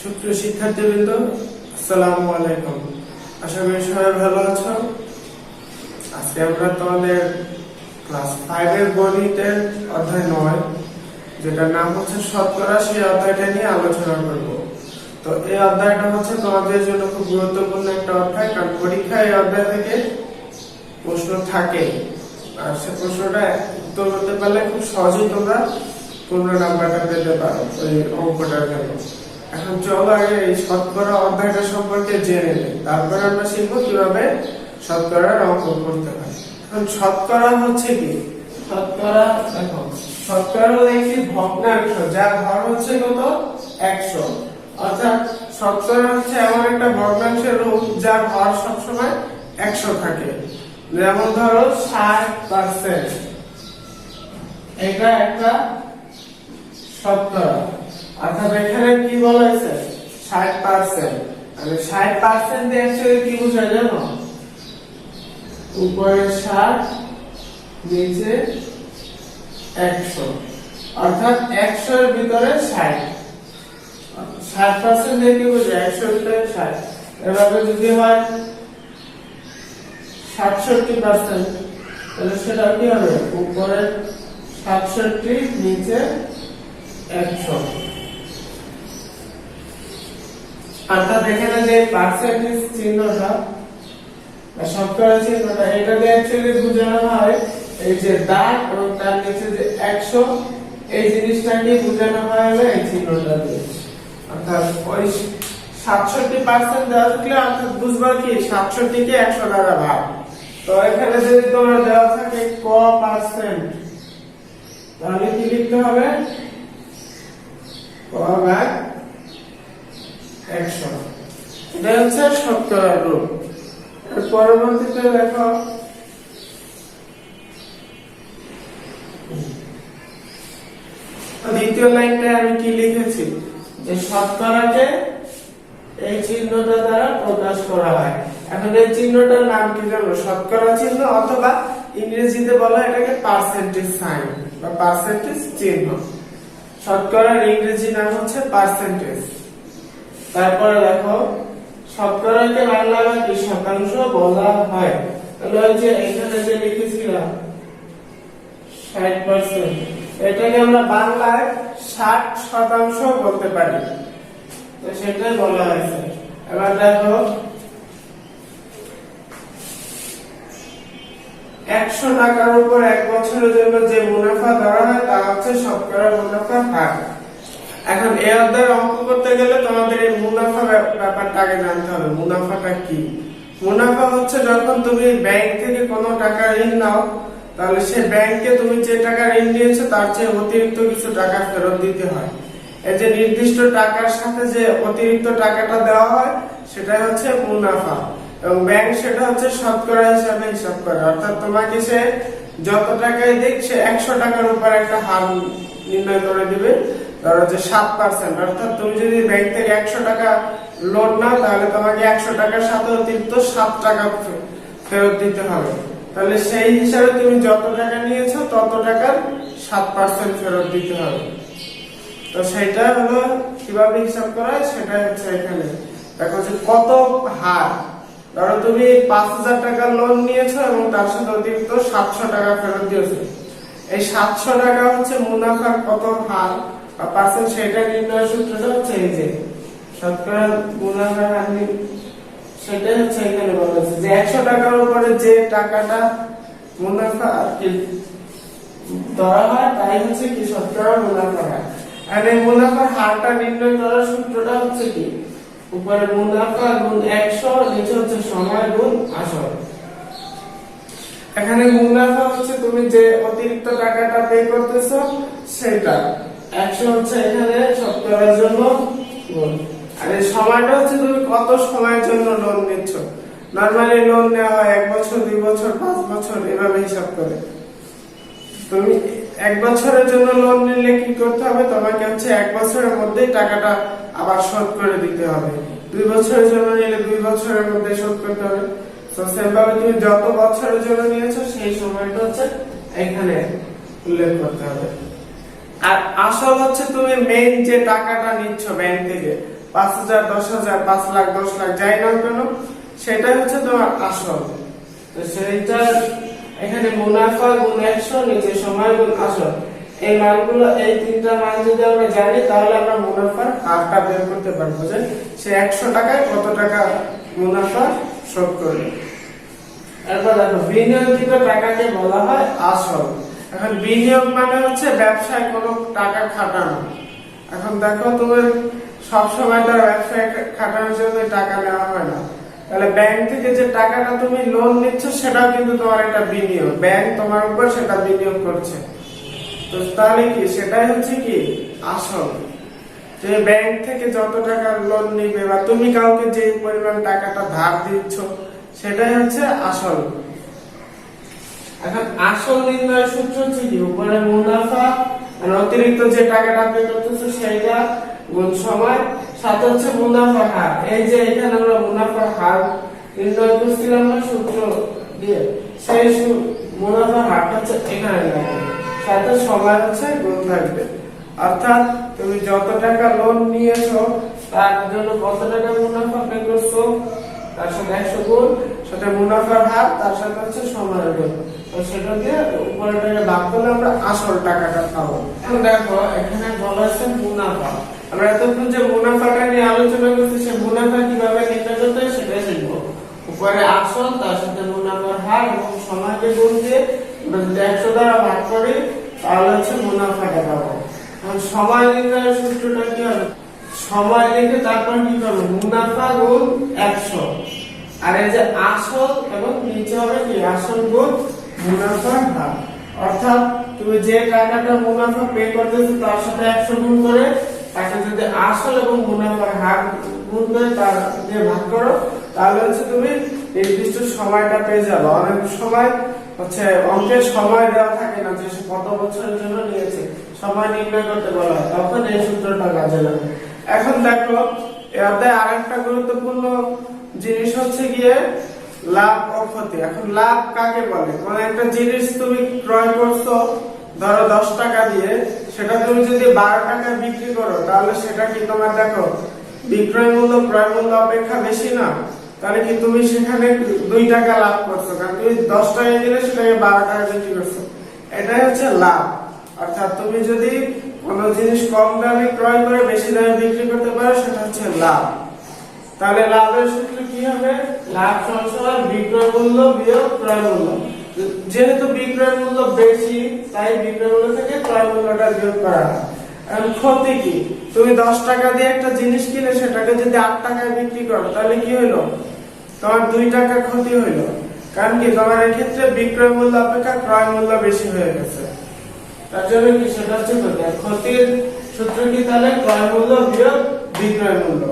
সুপ্রিয় শিক্ষার্থীবৃন্দ, আসসালামু আলাইকুম। আশা করি সবাই ভালো আছো। আজকে আমরা তোমাদের ক্লাস 5 এর গণিতের অধ্যায় 9, যেটার নাম হচ্ছে শতকরা, সেই অধ্যায়টা নিয়ে আলোচনা করব। তো এই অধ্যায়টা হচ্ছে তোমাদের জন্য খুব গুরুত্বপূর্ণ একটা অধ্যায়, কারণ পরীক্ষায় এই অধ্যায় থেকে প্রশ্ন থাকে, আর সে প্রশ্নটা উত্তর করতে পারলে খুব সহজেই তোমরা 15 নাম্বারটা পেতে পারো ওই অঙ্কটার জন্য। এখন চলো আগে এই শতকরা অধ্যায়টা সম্পর্কে জেনে নিই, তারপরে আমরা শিখবো কিভাবে শতকরার অঙ্ক করতে হয়। এখন শতকরা হচ্ছে কি? শতকরা দেখো, শতকরা হলো একটি ভগ্নাংশ যার ভর হচ্ছে কত? 100। অর্থাৎ শতকরা হচ্ছে এমন একটা ভগ্নাংশের রূপ যার ভর সবসময় 100 থাকে। যেমন ধরো 60%, এটা একটা শতকরা। অর্থাৎ এখানে কি বলা হয়েছে? 60%। মানে 60% দিয়ে অ্যাকচুয়ালি কি বোঝায় জানো? উপরে 60, নিচে 100। অর্থাৎ 100 এর ভিতরে 60। 60% দিয়ে কি বোঝায়? 100 এর ভিতরে 60। এভাবে যদি হয় 67%, তাহলে সেটা কি হবে? উপরে 67, নিচে 100। অর্থাৎ এখানে যে পার্সেন্টেজ চিহ্নটা বা শতকরা চিহ্নটা, এটা দিয়ে অ্যাকচুয়ালি বোঝানো হয় এই যে দাগ এবং তার নিচে যে 100, এই জিনিসটাকে বোঝানো হয় এই চিহ্নটা দিয়ে। অর্থাৎ ওই 67% দেওয়া থাকলে অর্থাৎ বুঝবা কি 67 কে 100 দ্বারা ভাগ। তো এখানে যদি তোমার দেওয়া থাকে ক পার্সেন্ট, তাহলে কি লিখতে হবে? ক ভাগ 100। এটা হচ্ছে শতকরার রূপ। পরবর্তীতে দেখো দ্বিতীয় লাইনটা আমি কি লিখেছি, যে শতকরাকে এই চিহ্নটা দ্বারা প্রকাশ করা হয়। এখন এই চিহ্নটার নাম কি জানো? শতকরা চিহ্ন, অথবা ইংরেজিতে বলা এটাকে পার্সেন্টেজ সাইন বা পার্সেন্টেজ চিহ্ন। শতকরার ইংরেজি নাম হচ্ছে পার্সেন্টেজ। তারপরে দেখো শতকরাকে বাংলা কি শতাংশ বলা হয়। তাহলে ওই যে এখানে যে লিখেছিলাম 60%, এটাকে আমরা বাংলায় 60% বলতে পারি, তো সেটাই বলা হয়েছে। এবার দেখো 100 টাকার উপর 1 বছরের জন্য যে মুনাফা ধরা হয় তা হচ্ছে শতকরা মুনাফার হার। এখন এই অধ্যায় অঙ্ক করতে গেলে তোমাদের এই মুনাফা ব্যাপারটা আগে জানতে হবে। মুনাফাটা কি? মুনাফা হচ্ছে যখন তুমি ব্যাংক থেকে কোনো টাকা ঋণ নাও, তাহলে সে ব্যাংকে তুমি যে টাকা ঋণ নিয়েছো তার চেয়ে অতিরিক্ত কিছু টাকা ফেরত দিতে হয়। এই যে নির্দিষ্ট টাকার সাথে যে অতিরিক্ত টাকাটা দেওয়া হয় সেটা হচ্ছে মুনাফা, এবং ব্যাংক সেটা হচ্ছে শতকরা হিসাবে হিসাব করে। অর্থাৎ তোমাকে সে যত টাকাই দিক, সে 100 টাকার উপর একটা হার নির্ণয় করে দিবে। ধরো যে 7%, অর্থাৎ তুমি যদি ব্যাংক থেকে 100 টাকা লোন নাও, তাহলে তোমাকে 100 টাকার সাথে অতিরিক্ত 7 টাকা ফেরত দিতে হবে। তাহলে সেই হিসাবে তুমি যত টাকা নিয়েছো তত টাকার 7% ফেরত দিতে হবে। তো সেটা হলো কিভাবে হিসাব করা হয়, সেটা হচ্ছে এখানে দেখো যে কত হার। ধরো তুমি 5000 টাকা লোন নিয়েছো এবং তার সাথে অতিরিক্ত 700 টাকা ফেরত দিয়েছো। এই 700 টাকা হচ্ছে মুনাফার কত হার বা পার্সেন্ট, সেটা নির্ণয় সূত্রটা হচ্ছে এই যে শতকরা মুনাফার হার। সেটাই হচ্ছে এখানে বলা হয়েছে যে 100 টাকার উপরে যে টাকাটা মুনাফা ধরা হয় তাই হচ্ছে কি শতকরা মুনাফার হার। আর এই মুনাফার হারটা নির্ণয় করার সূত্রটা হচ্ছে কি, উপরে মুনাফা গুণ 100, নিচে হচ্ছে সময় গুণ আসল। এখানে মুনাফা হচ্ছে তুমি যে অতিরিক্ত টাকাটা পে করতেছো সেটা, 100 হচ্ছে এখানে শতকরার জন্য গুণ। আর এই সময়টা হচ্ছে তুমি কত সময়ের জন্য লোন নিচ্ছ। নরমালি লোন নেওয়া হয় 1 বছর, 2 বছর, 5 বছর, এভাবে হিসাব করে। তুমি 1 বছরের জন্য লোন নিলে কি করতে হবে? তোমাকে হচ্ছে 1 বছরের মধ্যেই টাকাটা আবার শোধ করে দিতে হবে। 2 বছরের জন্য নিলে 2 বছরের মধ্যে শোধ করতে হবে। তো সেভাবে তুমি যত বছরের জন্য নিয়েছো সেই সময়টা হচ্ছে এখানে উল্লেখ করতে হবে। আর আসল হচ্ছে তুমি মেইন যে টাকাটা নিচ্ছ ব্যাংক থেকে 5,000, 10,000, 5 লাখ, 10 লাখ যাই নাও কেন, সেটাই হচ্ছে তোমার আসল। তো সেইটা এখানে মুনাফা গুণ 100 নিচে সময় গুণ আসল, এই মানগুলো, এই তিনটা মান যদি আমরা জানি তাহলে আমরা মুনাফার হারটা বের করতে পারবো যে সে 100 টাকায় কত টাকা মুনাফা শোধ করবে। এরপর দেখো বিনিয়োগকৃত টাকাকে বলা হয় আসল। এখন বিনিয়োগ মানে হচ্ছে ব্যবসায় কোনো টাকা খাটানো। এখন দেখো তুমি সব সময় তো ব্যবসায় খাটানোর জন্য টাকা নেওয়া হয় না, তাহলে ব্যাংক থেকে যে টাকাটা তুমি লোন নিচ্ছ সেটাও কিন্তু তোমার একটা বিনিয়োগ, ব্যাংক তোমার উপর সেটা বিনিয়োগ করছে। তো তাহলে কি সেটাই হচ্ছে কি আসল। যে ব্যাংক থেকে যত টাকা লোন নিবে বা তুমি কাউকে যে পরিমাণ টাকাটা ধার দিচ্ছ সেটাই হচ্ছে আসল। এখন আসল নির্ণয়ের সূত্র হচ্ছে কি, উপরে মুনাফা আর অতিরিক্ত যে টাকাটা পে করতেছো সেটা গুণ সময়, সাথে হচ্ছে মুনাফার হার। এই যে এখানে আমরা মুনাফার হার নির্ণয় করছিলাম না সূত্র দিয়ে, সেই মুনাফার হারটা হচ্ছে এখানে লাগবে, সাথে সময় হচ্ছে গুণ থাকবে। অর্থাৎ তুমি যত টাকা লোন নিয়েছো তার জন্য কত টাকা মুনাফা পে করছো, তার সাথে 100 গুণ, সাথে মুনাফার হার, তার সাথে হচ্ছে সময়ের গুণ। তো সেটা দিয়ে উপরেটাকে ভাগ করলে আমরা আসল টাকাটা পাবো। এখন দেখো এখানে বলা হচ্ছে মুনাফা। আমরা এতক্ষণ যে মুনাফাটা নিয়ে আলোচনা করছি, সে মুনাফা কিভাবে নির্ণয় করতে হয় সেটাই শিখবো। উপরে আসল, তার সাথে মুনাফার হার এবং সময়কে গুণ দিয়ে আমরা যদি 100 দ্বারা ভাগ করি তাহলে হচ্ছে মুনাফাটা পাবো। এখন সময় নির্ণয়ের সূত্রটা কি হবে, সময় লিখে তারপর কি করবো, মুনাফা গুণ 100, আর এই যে আসল এবং নিচে হবে কি আসল গুণ মুনাফার হার। অর্থাৎ তুমি যে টাকাটা মুনাফা পে করতেছো তার সাথে 100 গুণ করে তাকে যদি আসল এবং মুনাফার হার গুণ করে তার দিয়ে ভাগ করো তাহলে হচ্ছে তুমি নির্দিষ্ট সময়টা পেয়ে যাবে। অনেক সময় হচ্ছে অঙ্কের সময় দেওয়া থাকে না যে কত বছরের জন্য নিয়েছে, সময় নির্ণয় করতে বলা হয়, তখন এই সূত্রটা কাজে লাগে। এখন দেখো এতে আরেকটা গুরুত্বপূর্ণ জিনিস হচ্ছে গিয়ে লাভ ও ক্ষতি। এখন লাভ কাকে বলে, মানে একটা জিনিস তুমি ক্রয় করছো ধরো 10 টাকা দিয়ে, সেটা তুমি যদি 12 টাকায় বিক্রি করো তাহলে সেটা কি তোমার দেখো বিক্রয় মূল্য ক্রয় মূল্য অপেক্ষা বেশি না, তাহলে কি তুমি সেখানে 2 টাকা লাভ করছো, কারণ তুমি 10 টাকায় কিনে সেটাকে 12 টাকায় বিক্রি করছো, এটাই হচ্ছে লাভ। অর্থাৎ তুমি যদি কোনো জিনিস কম দামে ক্রয় করে বেশি দামে বিক্রি করতে পারো সেটা হচ্ছে লাভ। তাহলে লাভের সূত্র কি হবে, লাভ সমান বিক্রয় মূল্য বিয়োগ ক্রয় মূল্য। যেহেতু বিক্রয় মূল্য বেশি তাই বিক্রয় মূল্য থেকে ক্রয় মূল্যটা বিয়োগ করা হয়। এখন ক্ষতি কি, তুমি 10 টাকা দিয়ে একটা জিনিস কিনে সেটাকে যদি 8 টাকায় বিক্রি করো তাহলে কি হইলো, তোমার 2 টাকা ক্ষতি হইলো। কারণ কি তোমার এক্ষেত্রে বিক্রয় মূল্য অপেক্ষা ক্রয় মূল্য বেশি হয়ে গেছে, তার জন্য কি সেটা হচ্ছে ক্ষতি। ক্ষতির সূত্র কি তাহলে ক্রয় মূল্য বিয়োগ বিক্রয় মূল্য,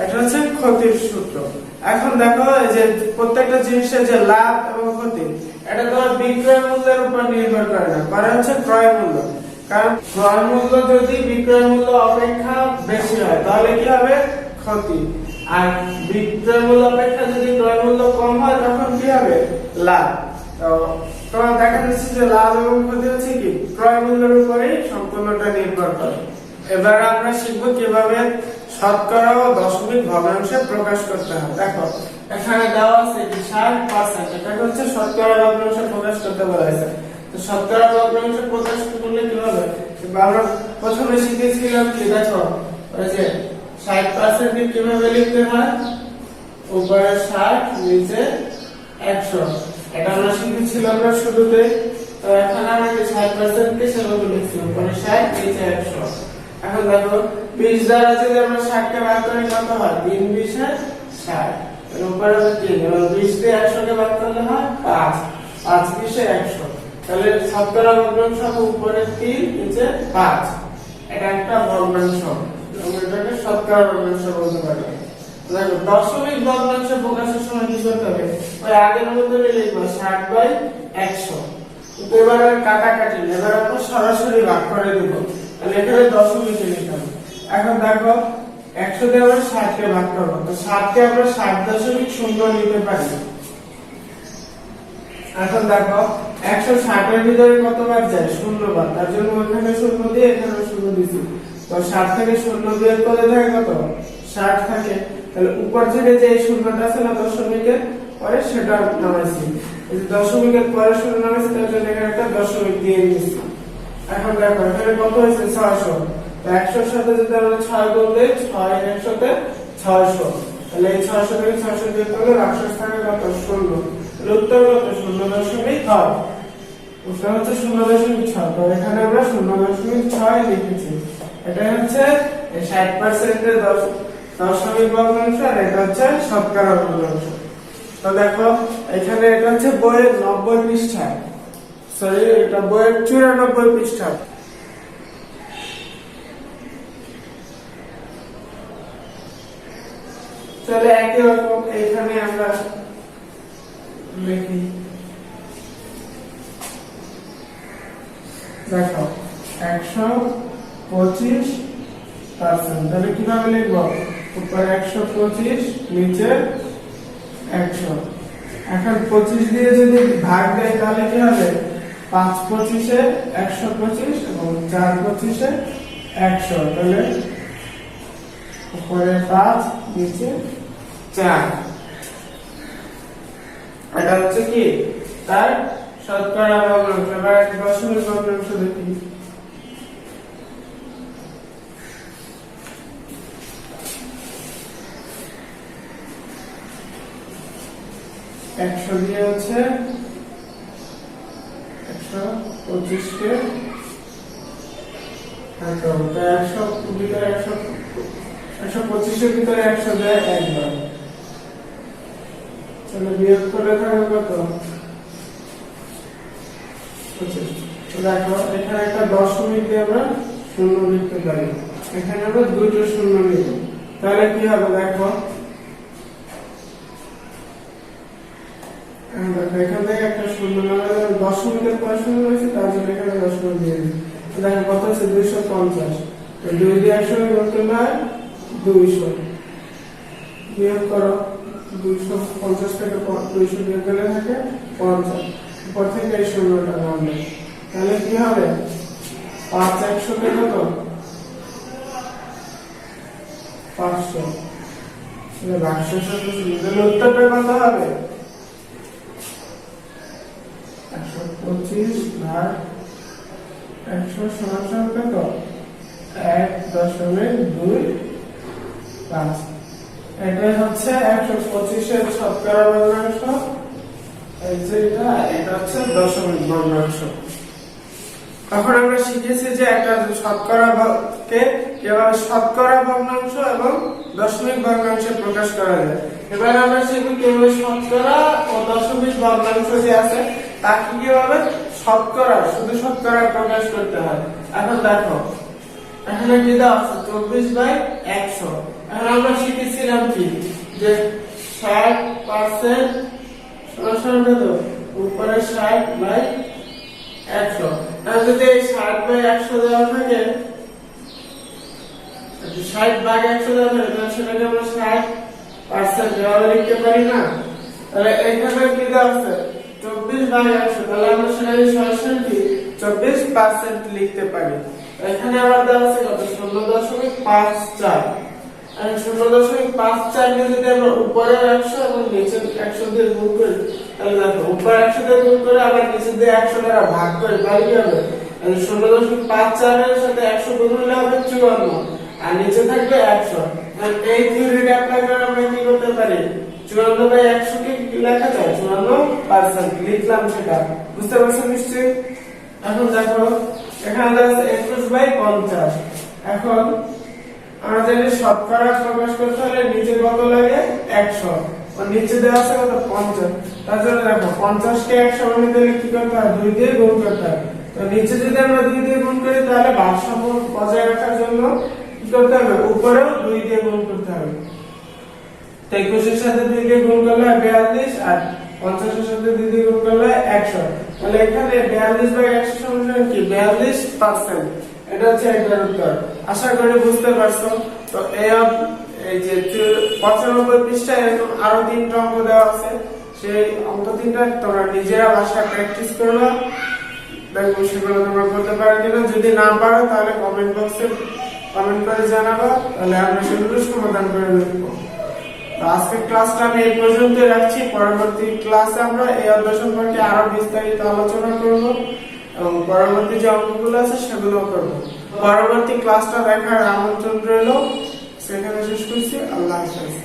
এটা হচ্ছে ক্ষতির সূত্র। এখন দেখো এই যে প্রত্যেকটা জিনিসের যে লাভ এবং ক্ষতি এটা তোমার বিক্রয় মূল্যের উপর নির্ভর করে না, করে হচ্ছে ক্রয় মূল্য। কারণ ক্রয় মূল্য যদি বিক্রয় মূল্য অপেক্ষা বেশি হয় তাহলে কি হবে ক্ষতি, আর বিক্রয় মূল্য অপেক্ষা যদি ক্রয় মূল্য কম হয় তখন কি হবে লাভ। তো তোমার দেখা যাচ্ছে যে লাভ এবং ক্ষতি হচ্ছে কি ক্রয় মূল্যের উপরেই সম্পূর্ণটা নির্ভর করে। এবার আমরা শিখবো কিভাবে শতকরা ও দশমিক ভগ্নাংশে প্রকাশ করতে হয়। দেখো এখানে দেওয়া আছে কি 60%, এটা হচ্ছে শতকরা ভগ্নাংশে প্রকাশ করতে বলা হয়েছে। তো শতকরা ভগ্নাংশে প্রকাশ করলে কিভাবে, আমরা প্রথমে শিখেছিলাম কি দেখো ওই যে 60% কে কিভাবে লিখতে হয়, উপরে 60 নিচে 100, এটা আমরা শিখেছিলাম না শুরুতে। তো এখন আমরা 60% কে সেভাবে লিখছি, উপরে 60 নিচে 100। এখন দেখো 20 দ্বারা যদি আমরা 60 কে ভাগ করি কত হয়, 3 20 60, এর উপরে 3, এবং 20 দিয়ে 100 কে ভাগ করলে হয় 5, 5 20 100। তাহলে শতকরা ভগ্নাংশ উপরে 3 নিচে 5, এটা একটা ভগ্নাংশ, আমরা এটাকে শতকরা ভগ্নাংশ বলতে পারি। দেখো দশমিক ভগ্নাংশ প্রকাশের সময় কি করতে হবে, ওই আগের মতই লিখব 60/100। কিন্তু এবার কাটাকাটি, এবার আমরা সরাসরি ভাগ করে দেব, তাহলে এখানে দশমিক লিখলাম। এখন দেখো 100 দিয়ে আমরা 60 কে ভাগ করব, তো 60 কে আমরা 60.0 নিতে পারি। এখন দেখো 160 এর ভিতরে কতবার যায়? 0 বার। তার জন্য ওখানে 0 দিয়ে এখানে 0 দিছি। তো 60 থেকে 0 বিয়োগ করলে থাকে কত? 60 থাকে। তাহলে উপর থেকে যে শূন্যটা আছে না দশমিকের পরে সেটা নামাইছি। এই যে দশমিকের পরে শূন্য নামাইছি তার জন্য এখানে একটা দশমিক দিয়ে দিয়েছি। এখন দেখো এখানে কত হয়েছে? 600। তো 100 এর সাথে যদি আমরা 6 গুণ দেই, 6 এর 100 তে 600। তাহলে এই 600 থেকে 600 বিয়োগ করলে ভাগশেষ থাকে কত? 0। তাহলে উত্তর কত? 0.6। উত্তর হচ্ছে 0.6। তো এখানে আমরা 0.6 লিখেছি। এটা হচ্ছে 60% এর দশমিক ভগ্নাংশ আর এটা হচ্ছে শতকরা ভগ্নাংশ। তো দেখো এখানে এটা হচ্ছে বইয়ের 90 পৃষ্ঠা, সরি এটা বইয়ের 94 পৃষ্ঠা। তাহলে একই রকম এখানে আমরা লিখি, দেখো 125%। তাহলে কিভাবে লিখবো? উপরে 125, নিচে 100। এখন 25 দিয়ে যদি ভাগ দেয় তাহলে কি হবে? 5 25 125 এবং 4 25 100। তাহলে উপরে 5, নিচে 4। এটা হচ্ছে কি তার শতকরা ভগ্নাংশ। এবার দশমিক ভগ্নাংশ দেখি। একশো দিয়ে হচ্ছে 125 কে 125 এর ভিতরে 100 দেয় একবার। তাহলে বিয়োগ করে থাকে কত? 25। দেখো এখানে একটা দশমিক দিয়ে আমরা শূন্য লিখতে পারি, এখানে আমরা দুটো শূন্য লিখব। তাহলে কি হবে? দেখো এখান থেকে একটা শূন্য নামালে দশমিকের পর শূন্য রয়েছে, তার জন্য এখানে দশমিক দিয়ে দিই। দেখো কত হচ্ছে? 250। 2 দিয়ে 100 গুণ করলে হয় 200। বিয়োগ করো, 250 থেকে 200 বিয়োগ করলে থাকে 50। উপর থেকে এই শূন্যটা নামবে। তাহলে কি হবে? 5 100 তে কত? 500। তাহলে ভাগশেষ হচ্ছে 0। উত্তরটা কত হবে? 125 ভাগ 100 সমান কত? 1.25। এটাই হচ্ছে 125 এর শতকরা ভগ্নাংশ। এই যে এটা হচ্ছে দশমিক ভগ্নাংশ। এখন আমরা শিখেছি যে একটা শতকরাকে কিভাবে শতকরা ভগ্নাংশ এবং দশমিক ভগ্নাংশে প্রকাশ করা যায়। এবার আমরা শিখব কিভাবে শতকরা ও দশমিক ভগ্নাংশ যে আছে তাকে কিভাবে শতকরা, শুধু শতকরা প্রকাশ করতে হয়। এখন দেখো এখানে কি দেওয়া আছে? 24/100। এখন আমরা শিখেছিলাম কি যে 60% সমান কত? উপরে 60/100। আর যদি এই 60/100 দেওয়া থাকে, 60/100 দেওয়া থাকে, তাহলে সেটাকে আমরা 60% এভাবে লিখতে পারি না? তাহলে এখানে কি দেওয়া আছে? 24/100। তাহলে আমরা সেটাকে সরাসরি 24% লিখতে পারি। এখানে আবার দেওয়া আছে কত? 0.54। আর 0.54 কে যদি আমরা উপরে 100 এবং নিচে 100 দিয়ে গুণ করি, তাহলে দেখো উপরে 100 দিয়ে গুণ করে আবার নিচে দিয়ে 100 দ্বারা ভাগ করে তাহলে কি হবে? 0.54 এর সাথে 100 গুণ করলে হবে 54 আর নিচে থাকবে 100। এই থিওরিটা অ্যাপ্লাই করে আমরা কি করতে পারি? 54/100 কে কি লেখা যায়? 54% লিখলাম, সেটা বুঝতে পারছো নিশ্চয়ই। এখন দেখো এখানে আছে 21/50। এখন আমরা জানি শতকরা প্রকাশ করতে হলে নিচে কত লাগে? 100 আর নিচে দেওয়া আছে কত? 50। তার জন্য দেখো 50 কে 100 বানাতে হলে কি করতে হয়? 2 দিয়ে গুণ করতে হয়। তো নিচে যদি আমরা 2 দিয়ে গুণ করি তাহলে ভারসাম্য বজায় রাখার জন্য কি করতে হবে? উপরেও 2 দিয়ে গুণ করতে হবে। 21 এর সাথে 2 দিয়ে গুণ করলে 42 আর 50 এর সাথে 2 দিয়ে গুণ করলে 100। তাহলে এখানে 42/100 সমান কি? 42%। এটা হচ্ছে এটার উত্তর। আশা করি বুঝতে পারছো। তো এই যে 95 পৃষ্ঠায় এরকম আরো 3টা অঙ্ক দেওয়া আছে, সেই অঙ্ক তিনটা তোমরা নিজেরা বাসায় প্র্যাকটিস করবা, দেখবো সেগুলো তোমরা করতে পারো কিনা। যদি না পারো তাহলে কমেন্ট বক্সে কমেন্ট করে জানাবা, তাহলে আমরা সেগুলো সমাধান করে দেখবো। তো আজকের ক্লাসটা আমি এই পর্যন্ত রাখছি। পরবর্তী ক্লাসে আমরা এই অধ্যায় সম্পর্কে আরো বিস্তারিত আলোচনা করব এবং পরবর্তী যে অঙ্কগুলো আছে সেগুলো করব। পরবর্তী ক্লাসটা দেখার আমন্ত্রণ রইল। সেখানে শেষ করছি। আল্লাহ হাফেজ।